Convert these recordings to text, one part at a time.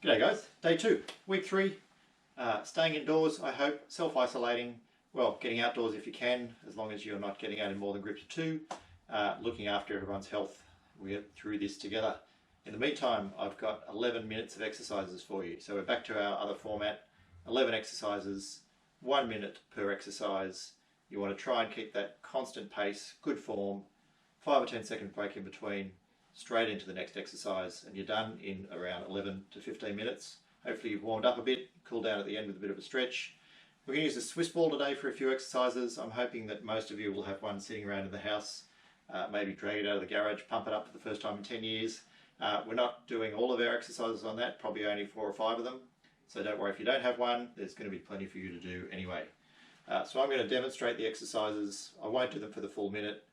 G'day guys, day 2, week 3, staying indoors I hope, self-isolating, well getting outdoors if you can, as long as you're not getting out in more than groups of 2, looking after everyone's health. We get through this together. In the meantime I've got 11 minutes of exercises for you, so we're back to our other format, 11 exercises, 1 minute per exercise. You want to try and keep that constant pace, good form, 5 or 10 second break in between, straight into the next exercise, and you're done in around 11 to 15 minutes. Hopefully you've warmed up a bit, cooled down at the end with a bit of a stretch. We're going to use the Swiss ball today for a few exercises. I'm hoping that most of you will have one sitting around in the house. Maybe drag it out of the garage, pump it up for the first time in 10 years. We're not doing all of our exercises on that, probably only 4 or 5 of them. So don't worry if you don't have one, there's going to be plenty for you to do anyway. So I'm going to demonstrate the exercises. I won't do them for the full minute.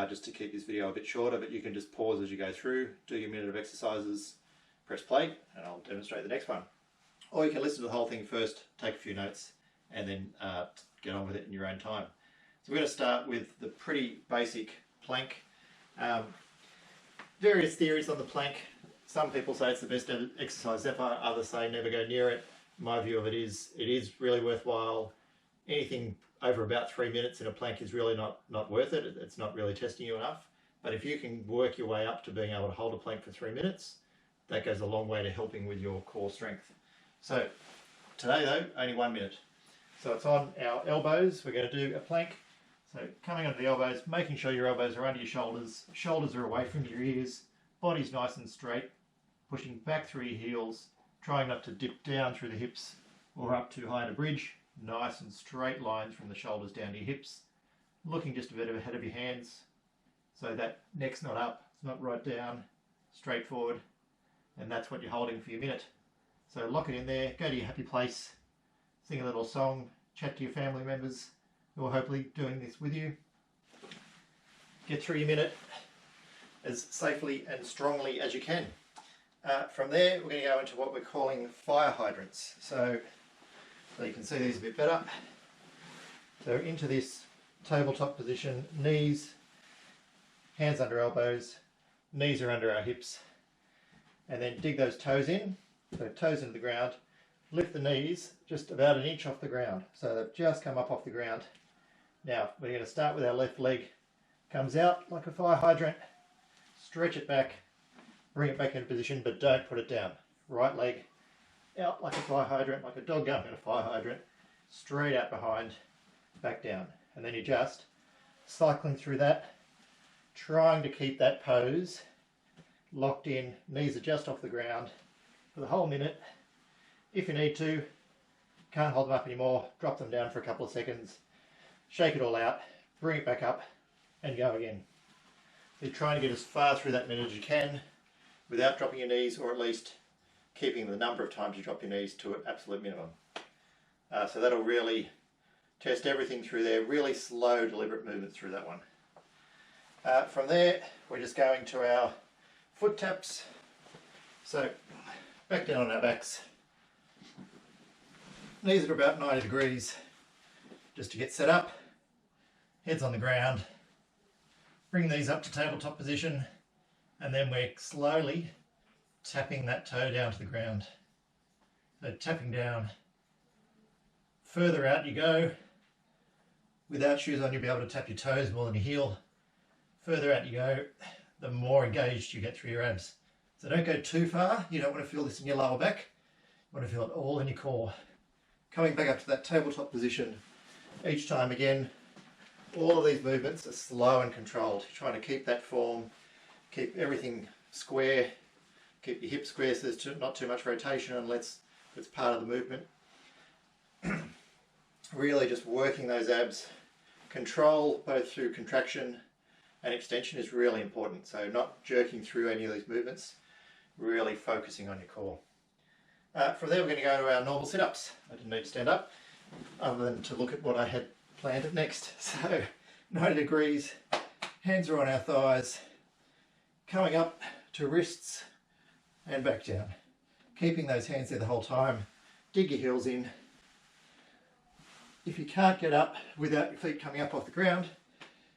Just to keep this video a bit shorter, but you can just pause as you go through, do your minute of exercises, press play, and I'll demonstrate the next one. Or you can listen to the whole thing first, take a few notes, and then get on with it in your own time. So we're going to start with the pretty basic plank. Various theories on the plank. Some people say it's the best exercise ever, others say never go near it. My view of it is really worthwhile. Anything over about 3 minutes in a plank is really not worth it. It's not really testing you enough. But if you can work your way up to being able to hold a plank for 3 minutes, that goes a long way to helping with your core strength. So today though, only 1 minute. So it's on our elbows. We're going to do a plank. So coming onto the elbows, making sure your elbows are under your shoulders. Shoulders are away from your ears. Body's nice and straight. Pushing back through your heels. Trying not to dip down through the hips or up too high in a bridge. Nice and straight lines from the shoulders down to your hips. Looking just a bit ahead of your hands so that neck's not up, it's not right down, straight forward, and that's what you're holding for your minute. So lock it in there, go to your happy place, sing a little song, chat to your family members who are hopefully doing this with you. Get through your minute as safely and strongly as you can. From there we're going to go into what we're calling fire hydrants. So you can see these a bit better. So into this tabletop position, knees, hands under elbows, knees are under our hips, and then dig those toes in, so toes into the ground, lift the knees just about 1 inch off the ground, so they've just come up off the ground. Now we're going to start with our left leg, comes out like a fire hydrant, stretch it back, bring it back into position, but don't put it down. Right leg out like a fire hydrant, like a dog going in a fire hydrant, straight out behind, back down. And then you're just cycling through that, trying to keep that pose locked in, knees are just off the ground for the whole minute. If you need to, can't hold them up anymore, drop them down for a couple of seconds, shake it all out, bring it back up, and go again. So you're trying to get as far through that minute as you can without dropping your knees, or at least keeping the number of times you drop your knees to an absolute minimum. So that'll really test everything through there, really slow, deliberate movements through that one. From there, we're just going to our foot taps. So back down on our backs. Knees are about 90 degrees, just to get set up. Heads on the ground. Bring these up to tabletop position, and then we're slowly tapping that toe down to the ground. So tapping down. Further out you go. Without shoes on, you'll be able to tap your toes more than your heel. Further out you go, the more engaged you get through your abs. So don't go too far. You don't want to feel this in your lower back. You want to feel it all in your core. Coming back up to that tabletop position. Each time again, all of these movements are slow and controlled. You're trying to keep that form, keep everything square, keep your hips square so there's not too much rotation unless it's part of the movement. Really just working those abs. Control both through contraction and extension is really important. So not jerking through any of these movements, really focusing on your core. From there we're going to go to our normal sit-ups. I didn't need to stand up other than to look at what I had planned next. So 90 degrees, hands are on our thighs, coming up to wrists and back down. Keeping those hands there the whole time. Dig your heels in. If you can't get up without your feet coming up off the ground,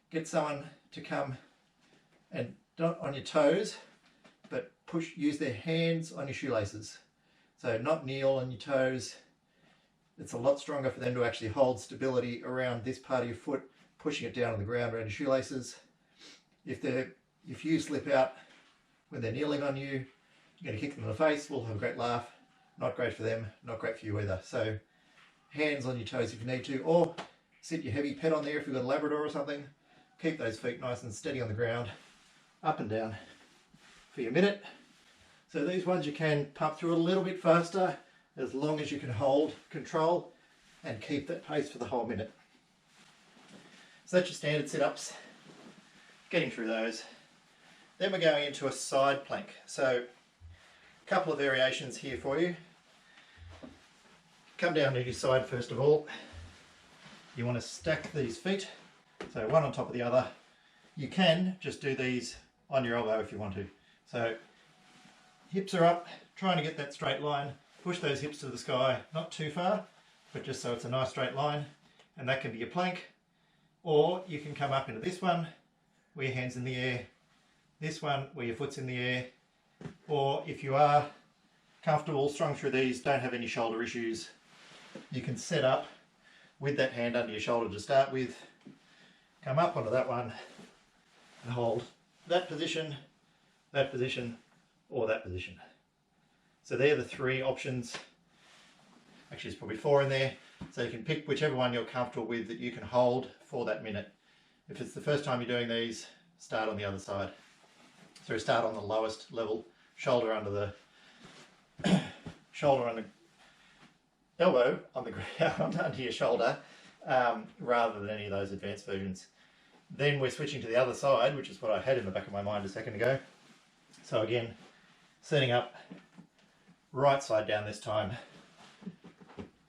get someone to come and not on your toes, but use their hands on your shoelaces. So not kneel on your toes. It's a lot stronger for them to actually hold stability around this part of your foot, pushing it down on the ground around your shoelaces. If you slip out when they're kneeling on you, you're going to kick them in the face, we'll have a great laugh. Not great for them, not great for you either. So hands on your toes if you need to, or sit your heavy pet on there if you've got a Labrador or something. Keep those feet nice and steady on the ground, up and down for your minute. So these ones you can pump through a little bit faster as long as you can hold control and keep that pace for the whole minute. So that's your standard sit-ups, getting through those. Then we're going into a side plank. So a couple of variations here for you. Come down to your side first of all. You want to stack these feet, so one on top of the other. You can just do these on your elbow if you want to. So hips are up, trying to get that straight line. Push those hips to the sky, not too far, but just so it's a nice straight line. And that can be your plank. Or you can come up into this one, where your hand's in the air. This one, where your foot's in the air. Or if you are comfortable, strong through these, don't have any shoulder issues, you can set up with that hand under your shoulder to start with. Come up onto that one and hold that position, or that position. So they're the three options. Actually, there's probably four in there. So you can pick whichever one you're comfortable with that you can hold for that minute. If it's the first time you're doing these, start on the other side. So start on the lowest level, shoulder under the shoulder on the elbow on the ground under your shoulder, rather than any of those advanced versions. Then we're switching to the other side, which is what I had in the back of my mind a second ago. So again, setting up right side down this time.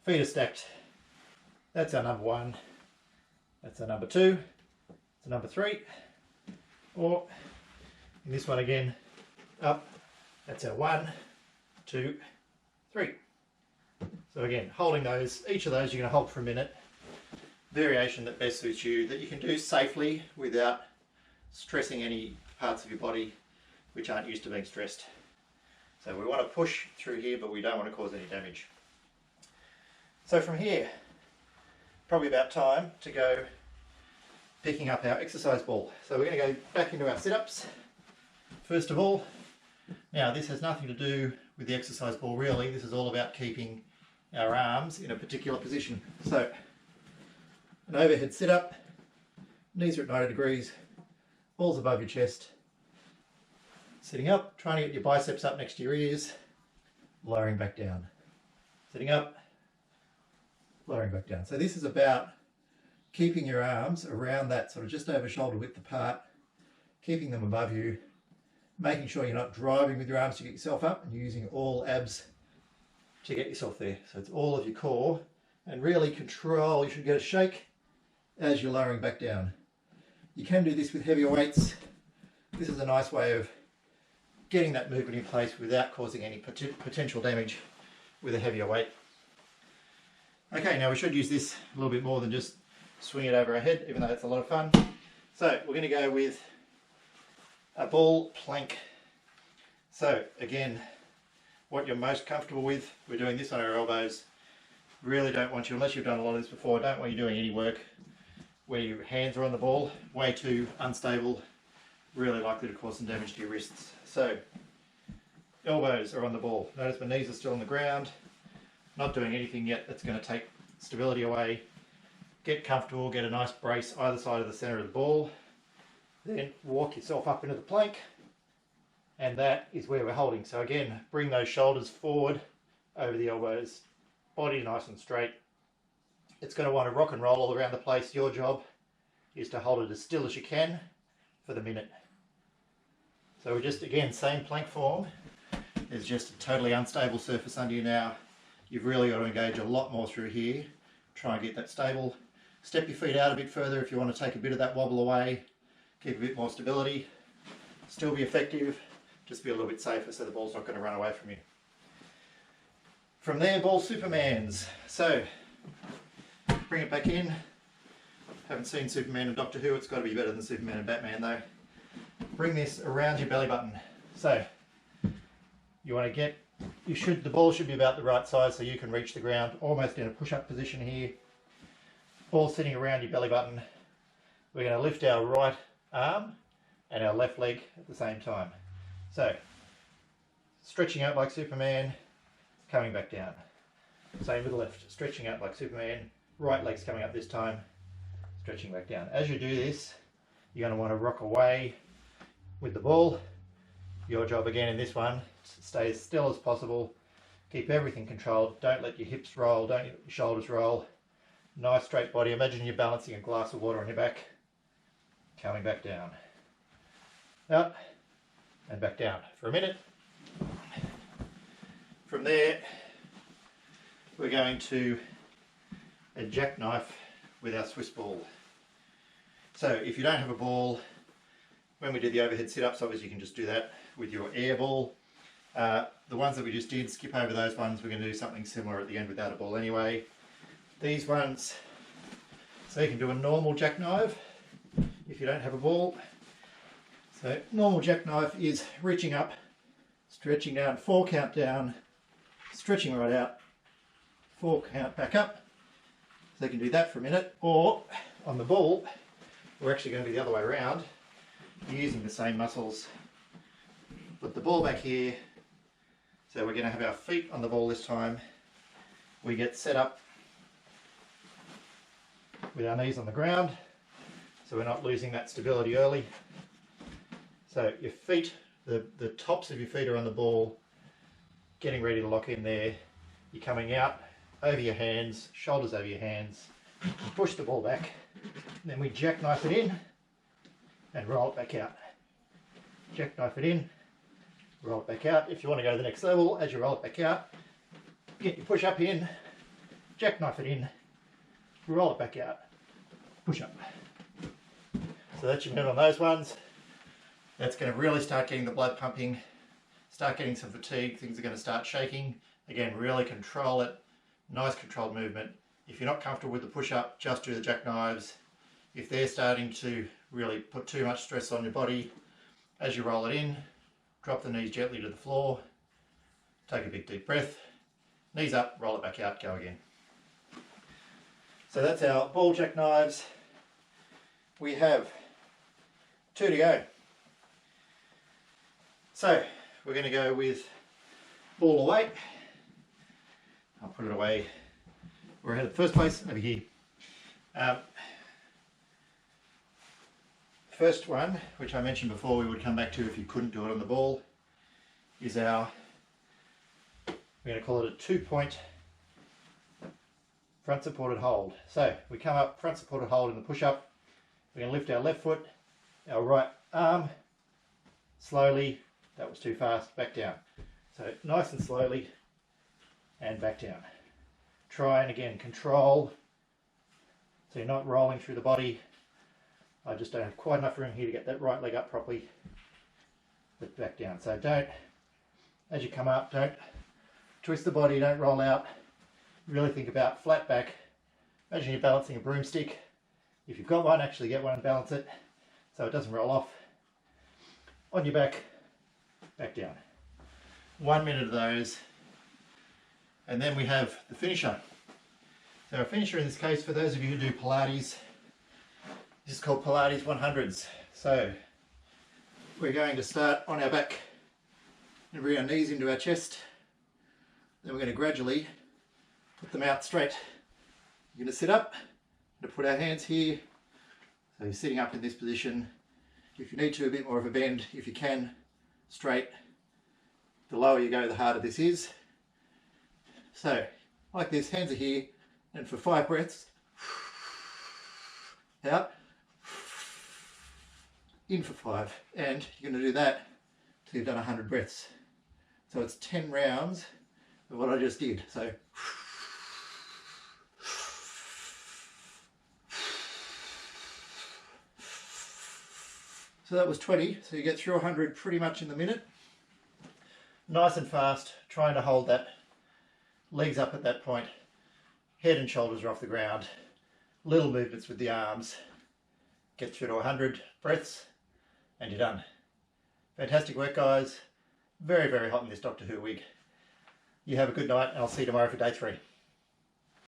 Feet are stacked. That's our number one. That's our number two. That's our number three. Or in this one again, up. That's our 1, 2, 3. So again, holding those, each of those you're going to hold for a minute. Variation that best suits you, that you can do safely without stressing any parts of your body which aren't used to being stressed. So we want to push through here, but we don't want to cause any damage. So from here, probably about time to go picking up our exercise ball. So we're going to go back into our sit-ups. First of all, now this has nothing to do with the exercise ball really, this is all about keeping our arms in a particular position. So an overhead sit-up, knees are at 90 degrees, balls above your chest. Sitting up, trying to get your biceps up next to your ears, lowering back down. Sitting up, lowering back down. So this is about keeping your arms around that sort of just over shoulder width apart, keeping them above you, making sure you're not driving with your arms to get yourself up and using all abs to get yourself there. So it's all of your core and really control. You should get a shake as you're lowering back down. You can do this with heavier weights. This is a nice way of getting that movement in place without causing any potential damage with a heavier weight. Okay, now we should use this a little bit more than just swing it over our head, even though it's a lot of fun. So we're going to go with a ball plank. So again, what you're most comfortable with, we're doing this on our elbows. Really don't want you, unless you've done a lot of this before, don't want you doing any work where your hands are on the ball, way too unstable, really likely to cause some damage to your wrists. So elbows are on the ball. Notice my knees are still on the ground, not doing anything yet that's going to take stability away. Get comfortable, get a nice brace either side of the center of the ball, then walk yourself up into the plank, and that is where we're holding. So again, bring those shoulders forward over the elbows, body nice and straight. It's going to want to rock and roll all around the place. Your job is to hold it as still as you can for the minute. So we're just, again, same plank form. There's just a totally unstable surface under you now. You've really got to engage a lot more through here. Try and get that stable. Step your feet out a bit further if you want to take a bit of that wobble away. Keep a bit more stability. Still be effective. Just be a little bit safer so the ball's not going to run away from you. From there, ball Supermans. So, bring it back in. Haven't seen Superman and Doctor Who. It's got to be better than Superman and Batman though. Bring this around your belly button. So, you want to get The ball should be about the right size so you can reach the ground almost in a push-up position here. Ball sitting around your belly button. We're going to lift our right arm and our left leg at the same time. So, stretching out like Superman, coming back down. Same with the left, stretching out like Superman, right leg's coming up this time, stretching back down. As you do this, you're going to want to rock away with the ball. Your job again in this one, stay as still as possible, keep everything controlled, don't let your hips roll, don't let your shoulders roll. Nice straight body, imagine you're balancing a glass of water on your back, coming back down. Up and back down for a minute. From there, we're going to a jackknife with our Swiss ball. So if you don't have a ball, when we do the overhead sit-ups, obviously you can just do that with your air ball. The ones that we just did, skip over those ones. We're going to do something similar at the end without a ball anyway. These ones, so you can do a normal jackknife if you don't have a ball. So normal jackknife is reaching up, stretching down, 4 count down, stretching right out, 4 count back up. So you can do that for a minute. Or on the ball, we're actually going to do the other way around, using the same muscles. Put the ball back here. So we're going to have our feet on the ball this time. We get set up with our knees on the ground, so we're not losing that stability early. So your feet, the tops of your feet are on the ball, getting ready to lock in there. You're coming out over your hands, shoulders over your hands, push the ball back, then we jackknife it in and roll it back out. Jackknife it in, roll it back out. If you want to go to the next level, as you roll it back out, get your push up in, jackknife it in, roll it back out, push up. So that's your minute on those ones. That's going to really start getting the blood pumping, start getting some fatigue, things are going to start shaking. Again, really control it, nice controlled movement. If you're not comfortable with the push-up, just do the jackknives. If they're starting to really put too much stress on your body, as you roll it in, drop the knees gently to the floor, take a big deep breath, knees up, roll it back out, go again. So that's our ball jackknives. We have 2 to go. So we're going to go with ball away. I'll put it away. We're ahead of the first place, over here. First one, which I mentioned before we would come back to if you couldn't do it on the ball, is we're going to call it a 2-point front supported hold. So we come up, front supported hold in the push-up. We're going to lift our left foot, our right arm, slowly, that was too fast, back down. So nice and slowly, and back down. Try and again control, so you're not rolling through the body. I just don't have quite enough room here to get that right leg up properly, but back down. So don't, as you come up, don't twist the body, don't roll out. Really think about flat back. Imagine you're balancing a broomstick. If you've got one, actually get one and balance it so it doesn't roll off. On your back, back down. 1 minute of those. And then we have the finisher. So our finisher in this case, for those of you who do Pilates, this is called Pilates 100s. So we're going to start on our back and bring our knees into our chest. Then we're going to gradually put them out straight. You're going to sit up, to put our hands here. So you're sitting up in this position. If you need to, a bit more of a bend. If you can, straight. The lower you go, the harder this is. So, like this, hands are here, and for 5 breaths, out, in for 5, and you're going to do that till you've done 100 breaths. So it's 10 rounds of what I just did. So that was 20, so you get through 100 pretty much in the minute. Nice and fast, trying to hold that legs up at that point, head and shoulders are off the ground, little movements with the arms, get through to 100 breaths and you're done. Fantastic work guys, very hot in this Doctor Who wig. You have a good night, and I'll see you tomorrow for day 3.